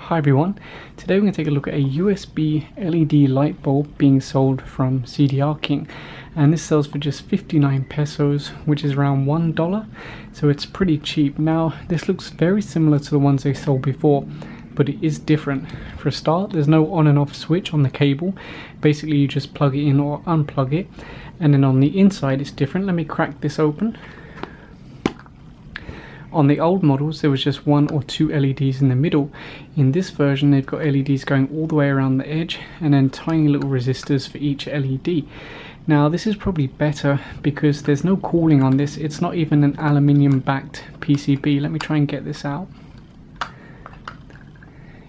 Hi everyone, today we're going to take a look at a USB LED light bulb being sold from CDRKING, and this sells for just 59 pesos, which is around $1, so it's pretty cheap. Now this looks very similar to the ones they sold before, but it is different. For a start, there's no on and off switch on the cable. Basically you just plug it in or unplug it, and then on the inside it's different. Let me crack this open. On the old models there was just one or two LEDs in the middle. In this version they've got LEDs going all the way around the edge and then tiny little resistors for each LED. Now this is probably better because there's no cooling on this. It's not even an aluminium backed PCB. Let me try and get this out.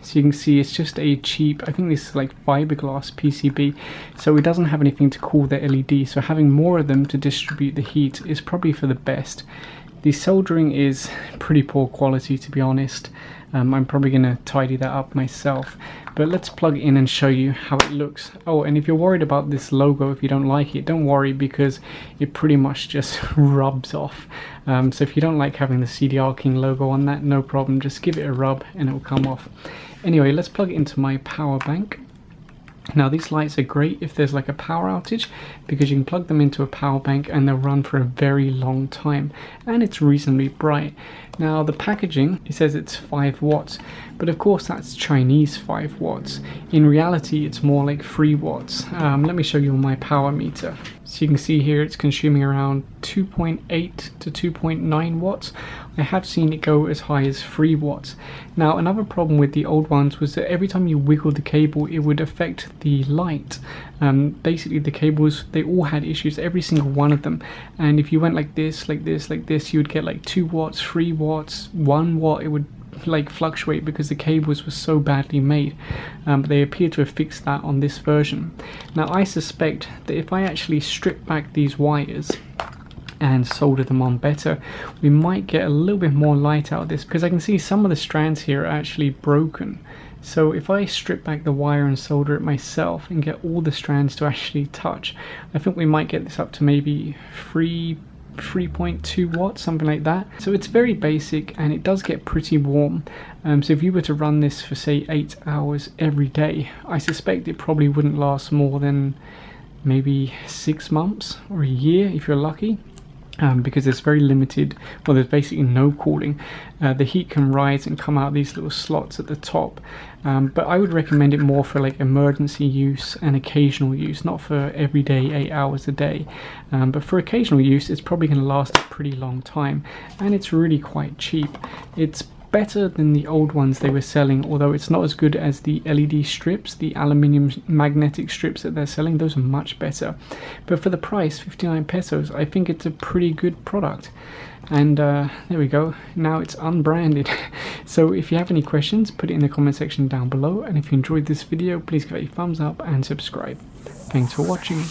So you can see it's just a cheap, I think this is like fiberglass PCB, so it doesn't have anything to cool the LED, so having more of them to distribute the heat is probably for the best. The soldering is pretty poor quality, to be honest. I'm probably going to tidy that up myself, but let's plug it in and show you how it looks. Oh, and if you're worried about this logo, if you don't like it, don't worry, because it pretty much just rubs off. So if you don't like having the CDRKING logo on that, no problem, just give it a rub and it will come off. Anyway, let's plug it into my power bank. Now these lights are great if there's like a power outage, because you can plug them into a power bank and they'll run for a very long time, and it's reasonably bright. Now the packaging, it says it's 5 watts, but of course that's Chinese 5 watts. In reality it's more like 3 watts. Let me show you on my power meter. So you can see here it's consuming around 2.8 to 2.9 watts. I have seen it go as high as 3 watts. Now another problem with the old ones was that every time you wiggle the cable it would affect the light. Basically the cables, they all had issues, every single one of them, and if you went like this, like this, like this, you would get like 2 watts, 3 watts, 1 watt. It would like fluctuate because the cables were so badly made, but they appear to have fixed that on this version. Now I suspect that if I actually strip back these wires and solder them on better, we might get a little bit more light out of this, because I can see some of the strands here are actually broken. So if I strip back the wire and solder it myself and get all the strands to actually touch, I think we might get this up to maybe 3.2 watts, something like that. So it's very basic and it does get pretty warm. So if you were to run this for say 8 hours every day, I suspect it probably wouldn't last more than maybe 6 months or a year if you're lucky. Because there's very limited, well, there's basically no cooling. The heat can rise and come out these little slots at the top, but I would recommend it more for like emergency use and occasional use, not for everyday 8 hours a day. But for occasional use it's probably going to last a pretty long time, and it's really quite cheap. It's better than the old ones they were selling, although it's not as good as the LED strips, the aluminium magnetic strips that they're selling. Those are much better, but for the price, 59 pesos, I think it's a pretty good product. And there we go, now it's unbranded. So if you have any questions, put it in the comment section down below, and if you enjoyed this video, please give it a thumbs up and subscribe. Thanks for watching.